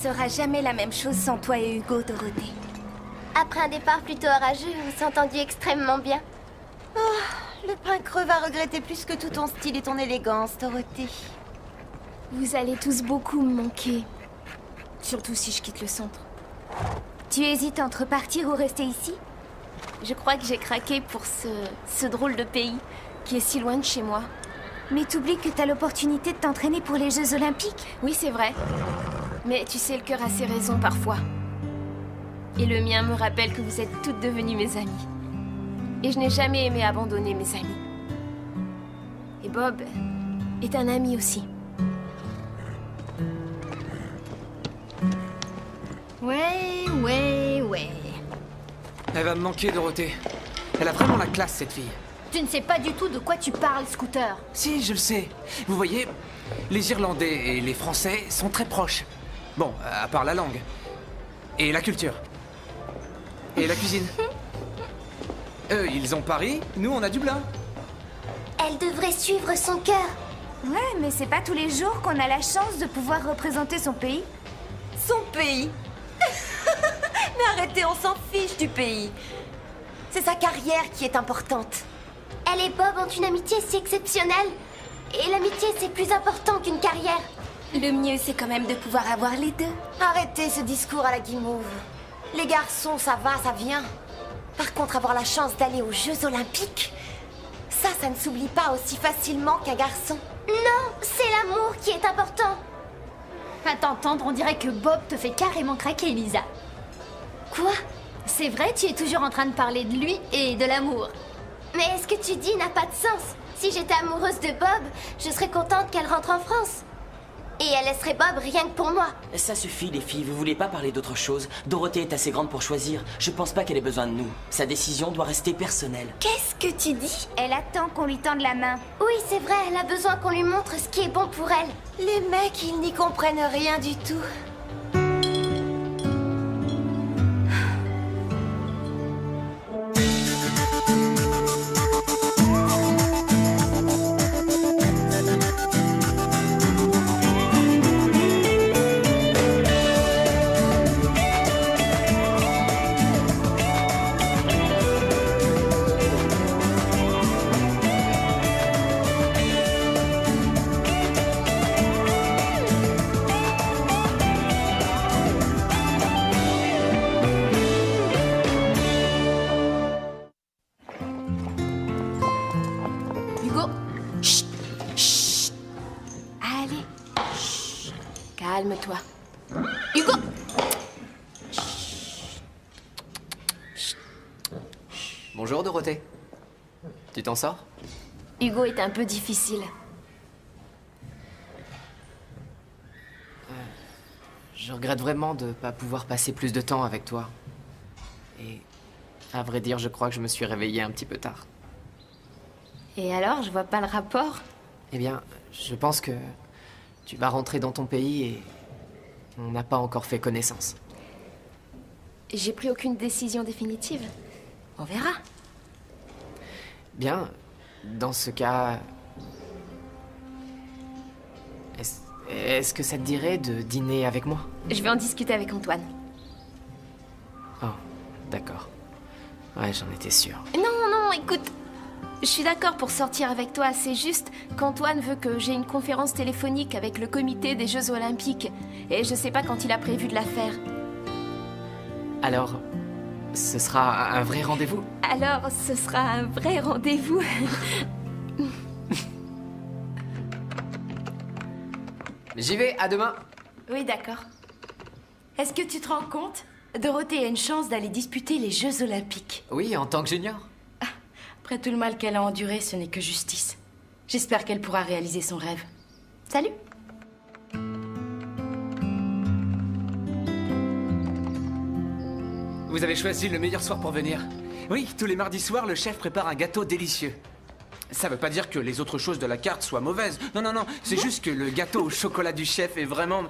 sera jamais la même chose sans toi et Hugo, Dorothée. Après un départ plutôt orageux, on s'est entendu extrêmement bien. Le pain creux va regretter plus que tout ton style et ton élégance, Dorothée. Vous allez tous beaucoup me manquer. Surtout si je quitte le centre. Tu hésites entre partir ou rester ici? Je crois que j'ai craqué pour ce drôle de pays qui est si loin de chez moi. Mais t'oublies que t'as l'opportunité de t'entraîner pour les Jeux Olympiques? Oui, c'est vrai. Mais tu sais, le cœur a ses raisons parfois. Et le mien me rappelle que vous êtes toutes devenues mes amies. Et je n'ai jamais aimé abandonner mes amis. Et Bob est un ami aussi. Ouais. Elle va me manquer, Dorothée. Elle a vraiment la classe, cette fille. Tu ne sais pas du tout de quoi tu parles, Scooter. Si, je le sais. Vous voyez, les Irlandais et les Français sont très proches. Bon, à part la langue. Et la culture. Et la cuisine. Eux, ils ont Paris, nous, on a Dublin. Elle devrait suivre son cœur. Ouais, mais c'est pas tous les jours qu'on a la chance de pouvoir représenter son pays. Son pays. Mais arrêtez, on s'en fiche du pays. C'est sa carrière qui est importante. Elle et Bob ont une amitié si exceptionnelle. Et l'amitié, c'est plus important qu'une carrière. Le mieux, c'est quand même de pouvoir avoir les deux. Arrêtez ce discours à la guimauve. Les garçons, ça va, ça vient. Par contre, avoir la chance d'aller aux Jeux Olympiques, ça ne s'oublie pas aussi facilement qu'un garçon. Non, c'est l'amour qui est important. À t'entendre, on dirait que Bob te fait carrément craquer, Lisa. Quoi? C'est vrai, tu es toujours en train de parler de lui et de l'amour. Mais ce que tu dis n'a pas de sens. Si j'étais amoureuse de Bob, je serais contente qu'elle rentre en France. Et elle laisserait Bob rien que pour moi. Ça suffit, les filles, vous voulez pas parler d'autre chose? Dorothée est assez grande pour choisir. Je pense pas qu'elle ait besoin de nous. Sa décision doit rester personnelle. Qu'est-ce que tu dis? Elle attend qu'on lui tende la main. Oui, c'est vrai, elle a besoin qu'on lui montre ce qui est bon pour elle. Les mecs, ils n'y comprennent rien du tout. Hugo. Chut. Chut. Allez. Chut. Calme-toi. Hugo. Bonjour Dorothée. Tu t'en sors? Hugo est un peu difficile. Je regrette vraiment de pas pouvoir passer plus de temps avec toi. Et à vrai dire, je crois que je me suis réveillé un petit peu tard. Et alors, je vois pas le rapport. Eh bien, je pense que tu vas rentrer dans ton pays et on n'a pas encore fait connaissance. J'ai pris aucune décision définitive. On verra. Bien, dans ce cas... Est-ce que ça te dirait de dîner avec moi? Je vais en discuter avec Antoine. Oh, d'accord. Ouais, j'en étais sûr. Non, écoute. Je suis d'accord pour sortir avec toi. C'est juste qu'Antoine veut que j'ai une conférence téléphonique avec le comité des Jeux Olympiques. Et je sais pas quand il a prévu de la faire. Alors, ce sera un vrai rendez-vous? Alors, ce sera un vrai rendez-vous. J'y vais, à demain. Oui, d'accord. Est-ce que tu te rends compte? Dorothée a une chance d'aller disputer les Jeux Olympiques. Oui, en tant que junior. Après tout le mal qu'elle a enduré, ce n'est que justice. J'espère qu'elle pourra réaliser son rêve. Salut! Vous avez choisi le meilleur soir pour venir. Oui, tous les mardis soirs, le chef prépare un gâteau délicieux. Ça veut pas dire que les autres choses de la carte soient mauvaises. Non, c'est juste que le gâteau au chocolat du chef est vraiment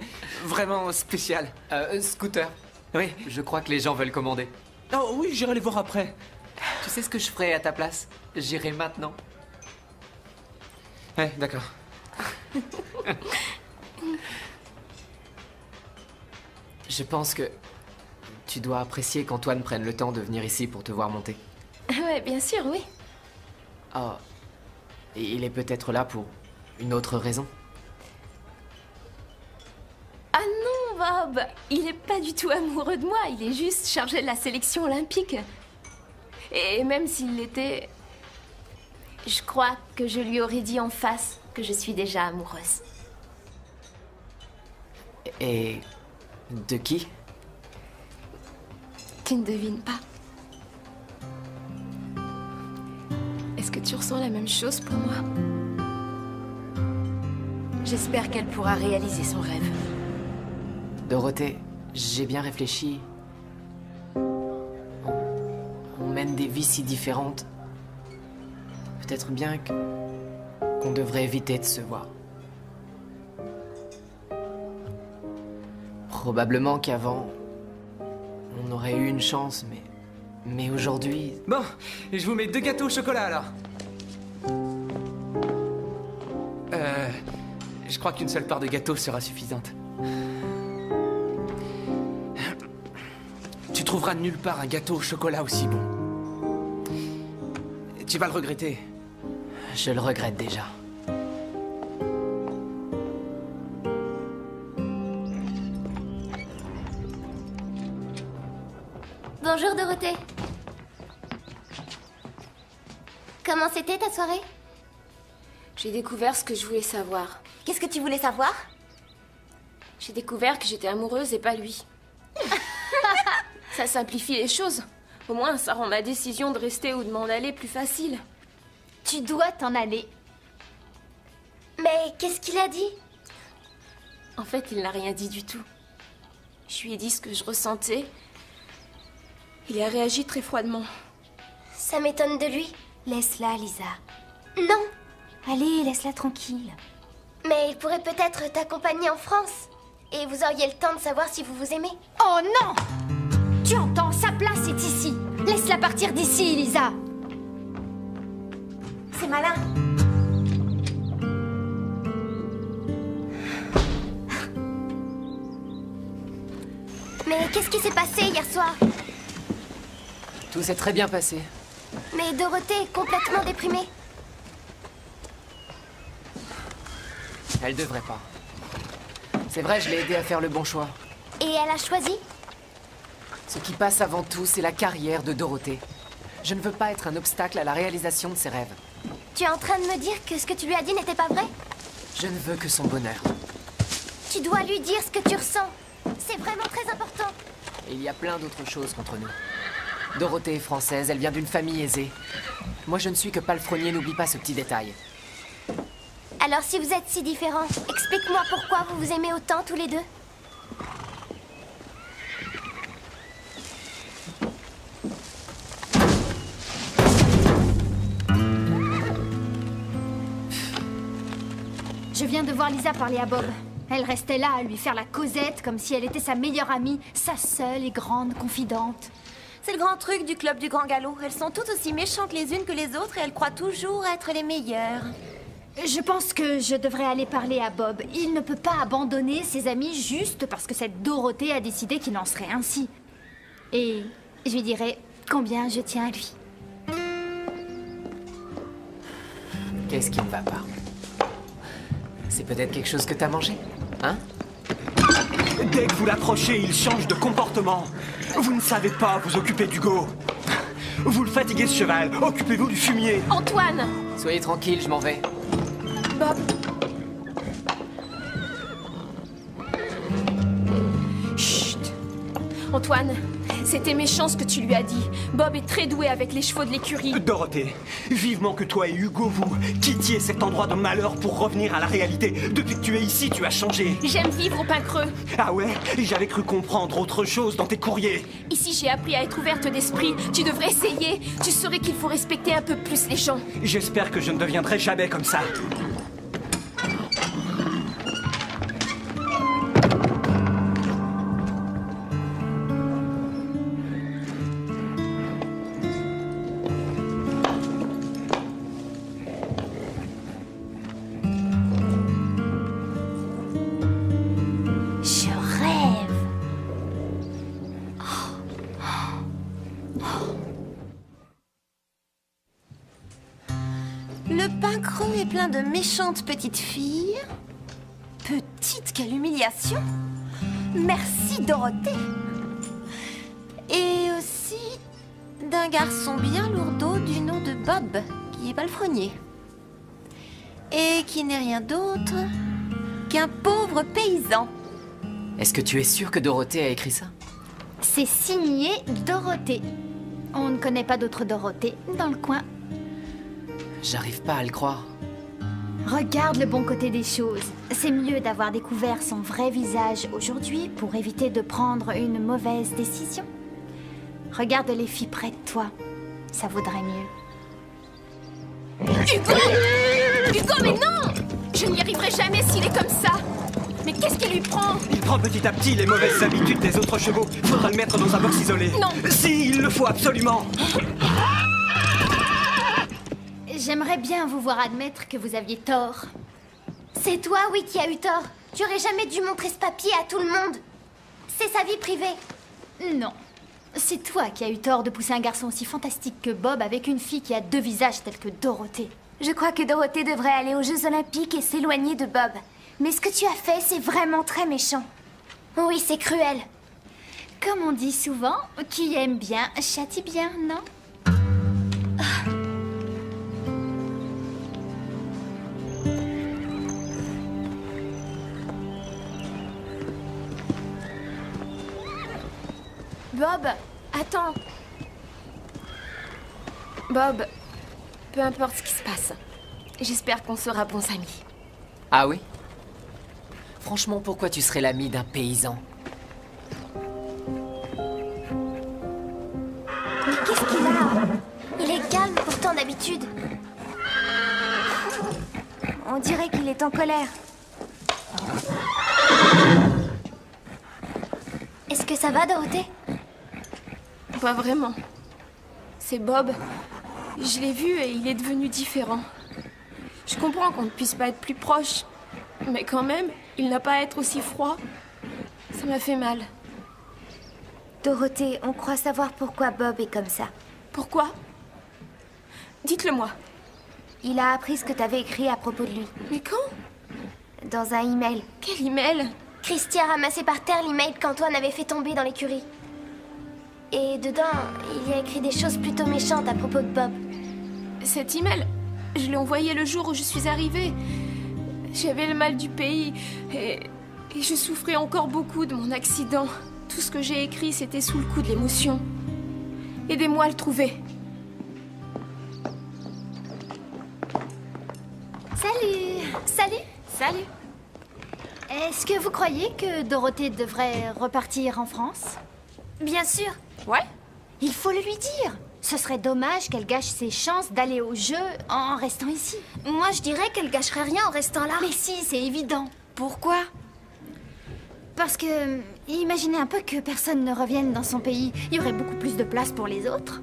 spécial. Scooter. Oui. Je crois que les gens veulent commander. Oh oui, j'irai les voir après. Tu sais ce que je ferai à ta place? J'irai maintenant. Ouais, d'accord. Je pense que tu dois apprécier qu'Antoine prenne le temps de venir ici pour te voir monter. Ouais, bien sûr, oui. Oh, et il est peut-être là pour une autre raison. Ah non, Bob, il est pas du tout amoureux de moi, il est juste chargé de la sélection olympique. Et même s'il l'était, je crois que je lui aurais dit en face que je suis déjà amoureuse. Et de qui? Tu ne devines pas. Est-ce que tu ressens la même chose pour moi? J'espère qu'elle pourra réaliser son rêve. Dorothée, j'ai bien réfléchi. On mène des vies si différentes. Peut-être bien qu'on devrait éviter de se voir. Probablement qu'avant, on aurait eu une chance, mais aujourd'hui... Bon, je vous mets 2 gâteaux au chocolat alors. Je crois qu'une seule part de gâteau sera suffisante. Tu trouveras nulle part un gâteau au chocolat aussi bon. Tu vas le regretter. Je le regrette déjà. Bonjour Dorothée. Comment c'était ta soirée? J'ai découvert ce que je voulais savoir. Qu'est-ce que tu voulais savoir? J'ai découvert que j'étais amoureuse et pas lui. Ça simplifie les choses. Au moins, ça rend ma décision de rester ou de m'en aller plus facile. Tu dois t'en aller. Mais qu'est-ce qu'il a dit? En fait, il n'a rien dit du tout. Je lui ai dit ce que je ressentais. Il a réagi très froidement. Ça m'étonne de lui. Laisse-la, Lisa. Non, Allez, laisse-la tranquille. mais il pourrait peut-être t'accompagner en France. Et vous auriez le temps de savoir si vous vous aimez. Oh non! Tu entends, sa place est ici. Laisse-la partir d'ici, Lisa. C'est malin. Mais qu'est-ce qui s'est passé hier soir? Tout s'est très bien passé. Mais Dorothée est complètement déprimée. Elle devrait pas. C'est vrai, je l'ai aidée à faire le bon choix. Et elle a choisi? Ce qui passe avant tout, c'est la carrière de Dorothée. Je ne veux pas être un obstacle à la réalisation de ses rêves. Tu es en train de me dire que ce que tu lui as dit n'était pas vrai? Je ne veux que son bonheur. Tu dois lui dire ce que tu ressens. C'est vraiment très important. Et il y a plein d'autres choses contre nous. Dorothée est française, elle vient d'une famille aisée. Moi, je ne suis que palefrenier, n'oublie pas ce petit détail. Alors si vous êtes si différents, explique-moi pourquoi vous vous aimez autant tous les deux. Je viens de voir Lisa parler à Bob. Elle restait là à lui faire la causette comme si elle était sa meilleure amie, sa seule et grande confidente. C'est le grand truc du club du Grand Galop. Elles sont toutes aussi méchantes les unes que les autres et elles croient toujours être les meilleures. Je pense que je devrais aller parler à Bob. Il ne peut pas abandonner ses amis juste parce que cette Dorothée a décidé qu'il en serait ainsi. Et je lui dirai combien je tiens à lui. Qu'est-ce qui ne va pas? C'est peut-être quelque chose que t'as mangé, hein? Dès que vous l'approchez, il change de comportement. Vous ne savez pas vous occuper d'Hugo. Vous le fatiguez ce cheval, occupez-vous du fumier. Antoine! Soyez tranquille, je m'en vais. Bob! Chut! Antoine, c'était méchant ce que tu lui as dit. Bob est très doué avec les chevaux de l'écurie. Dorothée, vivement que toi et Hugo, vous quittiez cet endroit de malheur pour revenir à la réalité. Depuis que tu es ici, tu as changé. J'aime vivre au pain creux. Ah ouais? J'avais cru comprendre autre chose dans tes courriers. Ici, j'ai appris à être ouverte d'esprit. Tu devrais essayer. Tu saurais qu'il faut respecter un peu plus les gens. J'espère que je ne deviendrai jamais comme ça. Le pain creux est plein de méchantes petites filles. Petite, quelle humiliation! Merci, Dorothée! Et aussi d'un garçon bien lourdeau du nom de Bob, qui est palefrenier. Et qui n'est rien d'autre qu'un pauvre paysan. Est-ce que tu es sûre que Dorothée a écrit ça? C'est signé Dorothée. On ne connaît pas d'autre Dorothée dans le coin. J'arrive pas à le croire. Regarde le bon côté des choses. C'est mieux d'avoir découvert son vrai visage aujourd'hui pour éviter de prendre une mauvaise décision. Regarde les filles près de toi. Ça vaudrait mieux. Hugo! Hugo, mais non! Je n'y arriverai jamais s'il est comme ça. Mais qu'est-ce qui lui prend? Il prend petit à petit les mauvaises habitudes des autres chevaux. Faudra le mettre dans un box isolé. Non. Si, il le faut absolument. J'aimerais bien vous voir admettre que vous aviez tort. C'est toi, oui, qui as eu tort. Tu aurais jamais dû montrer ce papier à tout le monde. C'est sa vie privée. Non. C'est toi qui as eu tort de pousser un garçon aussi fantastique que Bob avec une fille qui a deux visages tels que Dorothée. Je crois que Dorothée devrait aller aux Jeux Olympiques et s'éloigner de Bob. Mais ce que tu as fait, c'est vraiment très méchant. Oui, c'est cruel. Comme on dit souvent, qui aime bien châtie bien, non? Bob, attends. Bob, peu importe ce qui se passe, j'espère qu'on sera bons amis. Ah oui? Franchement, pourquoi tu serais l'ami d'un paysan? Mais qu'est-ce qu'il a? Il est calme pourtant d'habitude. On dirait qu'il est en colère. Est-ce que ça va, Dorothée? Pas vraiment. C'est Bob. Je l'ai vu et il est devenu différent. Je comprends qu'on ne puisse pas être plus proche, mais quand même, il n'a pas à être aussi froid. Ça m'a fait mal. Dorothée, on croit savoir pourquoi Bob est comme ça. Pourquoi? Dites-le-moi. Il a appris ce que t'avais écrit à propos de lui. Mais quand? Dans un email. Quel email? Christy a ramassé par terre l'email qu'Antoine avait fait tomber dans l'écurie. Et dedans, il y a écrit des choses plutôt méchantes à propos de Bob. Cet email, je l'ai envoyé le jour où je suis arrivée. J'avais le mal du pays et je souffrais encore beaucoup de mon accident. Tout ce que j'ai écrit, c'était sous le coup de l'émotion. Aidez-moi à le trouver. Salut! Salut! Salut! Est-ce que vous croyez que Dorothée devrait repartir en France? Bien sûr. Ouais? Il faut le lui dire. Ce serait dommage qu'elle gâche ses chances d'aller au jeu en restant ici. Moi, je dirais qu'elle gâcherait rien en restant là. Mais si, c'est évident. Pourquoi? Parce que, imaginez un peu que personne ne revienne dans son pays. Il y aurait beaucoup plus de place pour les autres.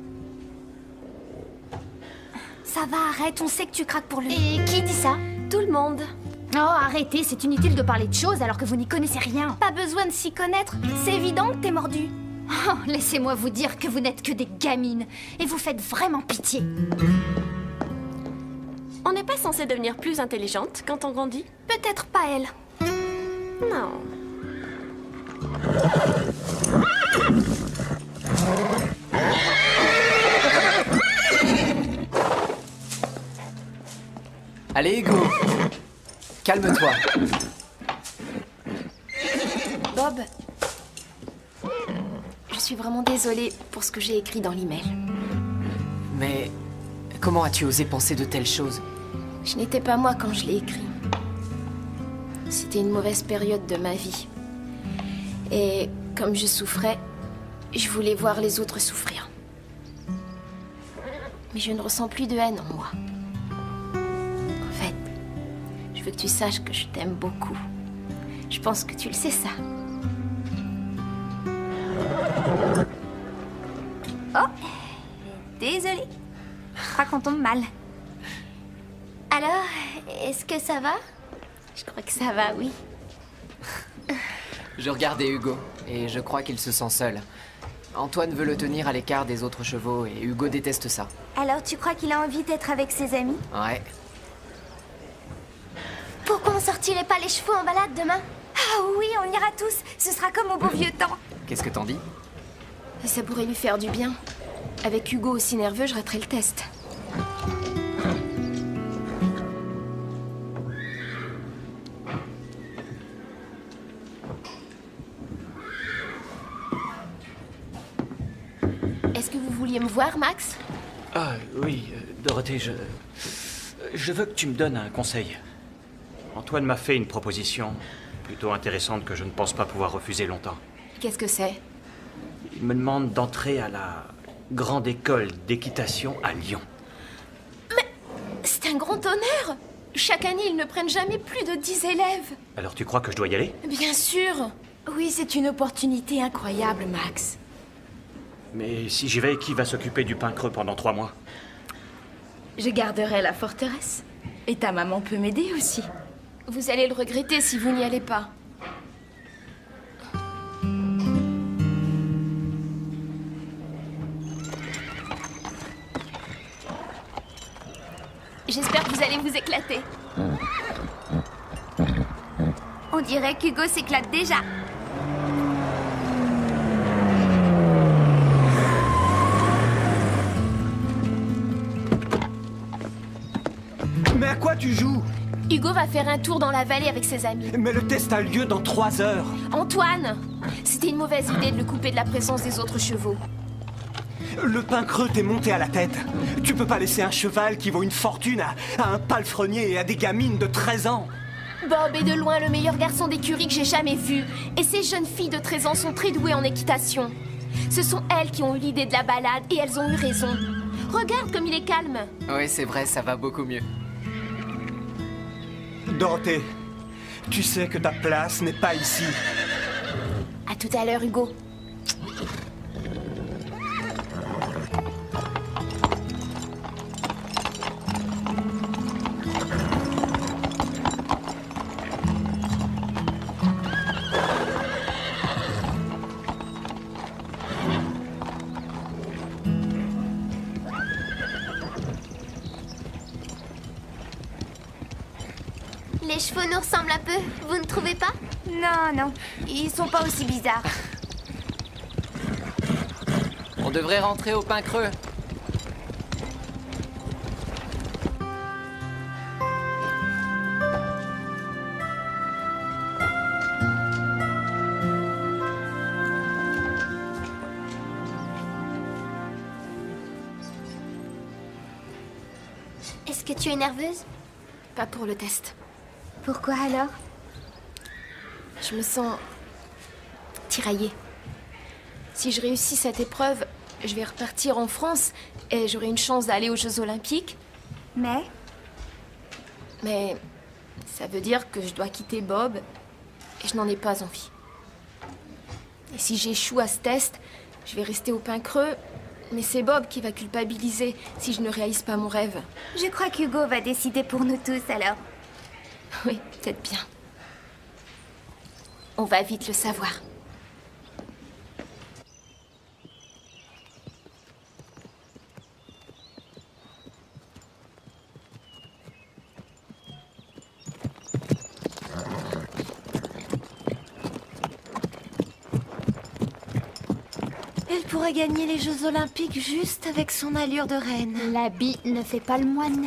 Ça va, arrête, on sait que tu craques pour lui. Et qui dit ça? Tout le monde. Oh, arrêtez, c'est inutile de parler de choses alors que vous n'y connaissez rien. Pas besoin de s'y connaître. C'est évident que t'es mordu. Oh, laissez-moi vous dire que vous n'êtes que des gamines. Et vous faites vraiment pitié. On n'est pas censé devenir plus intelligente quand on grandit? Peut-être pas elle. Non. Allez, Hugo. Calme-toi. Bob, je suis vraiment désolée pour ce que j'ai écrit dans l'email. Mais comment as-tu osé penser de telles choses? Je n'étais pas moi quand je l'ai écrit. C'était une mauvaise période de ma vie. Et comme je souffrais, je voulais voir les autres souffrir. Mais je ne ressens plus de haine en moi. En fait, je veux que tu saches que je t'aime beaucoup. Je pense que tu le sais, ça. Oh, désolée. Je crois qu'on tombe mal. Alors, est-ce que ça va? Je crois que ça va, oui. Je regardais Hugo et je crois qu'il se sent seul. Antoine veut le tenir à l'écart des autres chevaux et Hugo déteste ça. Alors tu crois qu'il a envie d'être avec ses amis? Ouais. Pourquoi on sortirait pas les chevaux en balade demain? Ah oui, on ira tous. Ce sera comme au beau vieux temps. Qu'est-ce que t'en dis? Ça pourrait lui faire du bien. Avec Hugo aussi nerveux, je raterai le test. Est-ce que vous vouliez me voir, Max? Ah oui, Dorothée, je veux que tu me donnes un conseil. Antoine m'a fait une proposition plutôt intéressante que je ne pense pas pouvoir refuser longtemps. Qu'est-ce que c'est? Il me demande d'entrer à la grande école d'équitation à Lyon. Mais c'est un grand honneur! Chaque année, ils ne prennent jamais plus de 10 élèves. Alors tu crois que je dois y aller? Bien sûr! Oui, c'est une opportunité incroyable, Max. Mais si j'y vais, qui va s'occuper du pain creux pendant 3 mois? Je garderai la forteresse. Et ta maman peut m'aider aussi. Vous allez le regretter si vous n'y allez pas. J'espère que vous allez vous éclater. On dirait qu'Hugo s'éclate déjà. Mais à quoi tu joues? Hugo va faire un tour dans la vallée avec ses amis. Mais le test a lieu dans 3 heures. Antoine! C'était une mauvaise idée de le couper de la présence des autres chevaux. Le pain creux t'est monté à la tête. Tu peux pas laisser un cheval qui vaut une fortune à un palefrenier et à des gamines de 13 ans. Bob est de loin le meilleur garçon d'écurie que j'ai jamais vu. Et ces jeunes filles de 13 ans sont très douées en équitation. Ce sont elles qui ont eu l'idée de la balade et elles ont eu raison. Regarde comme il est calme. Oui, c'est vrai, ça va beaucoup mieux. Dorothée, tu sais que ta place n'est pas ici. À tout à l'heure, Hugo. Les chevaux nous ressemblent un peu, vous ne trouvez pas? Non, non. Ils sont pas aussi bizarres. On devrait rentrer au pain creux. Est-ce que tu es nerveuse? Pas pour le test. Pourquoi alors? Je me sens tiraillée. Si je réussis cette épreuve, je vais repartir en France et j'aurai une chance d'aller aux Jeux Olympiques. Mais ça veut dire que je dois quitter Bob et je n'en ai pas envie. Et si j'échoue à ce test, je vais rester au pain creux, mais c'est Bob qui va culpabiliser si je ne réalise pas mon rêve. je crois qu'Hugo va décider pour nous tous alors. Oui, peut-être bien. On va vite le savoir. Elle pourrait gagner les Jeux Olympiques juste avec son allure de reine. L'habit ne fait pas le moine.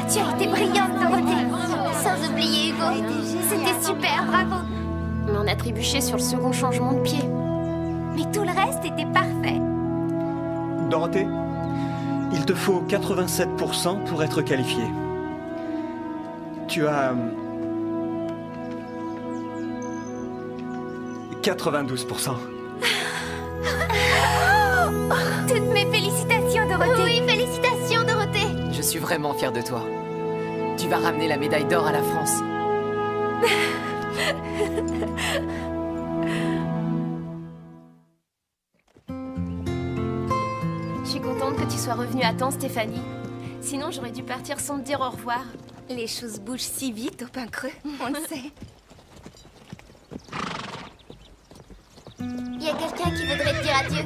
Tu as été brillante, Dorothée. Sans oublier Hugo. C'était super, bravo. Mais on a trébuché sur le second changement de pied. Mais tout le reste était parfait. Dorothée, il te faut 87% pour être qualifié. Tu as... 92%. Toutes mes félicitations, Dorothée. Oui, félicitations, Dorothée. Je suis vraiment fier de toi. Tu vas ramener la médaille d'or à la France. Je suis contente que tu sois revenue à temps, Stéphanie. Sinon, j'aurais dû partir sans te dire au revoir. Les choses bougent si vite au pain creux, on le sait. Il y a quelqu'un qui voudrait te dire adieu.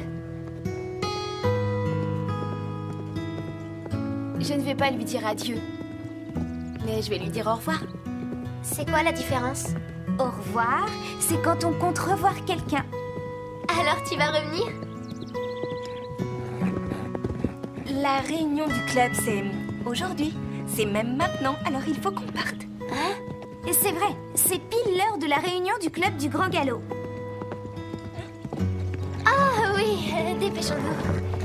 Je ne vais pas lui dire adieu. Mais je vais lui dire au revoir. C'est quoi la différence? Au revoir, c'est quand on compte revoir quelqu'un. Alors tu vas revenir? La réunion du club, c'est aujourd'hui. C'est même maintenant, alors il faut qu'on parte. Hein? Et c'est vrai, c'est pile l'heure de la réunion du club du Grand Galop. Ah oui, dépêchons-nous.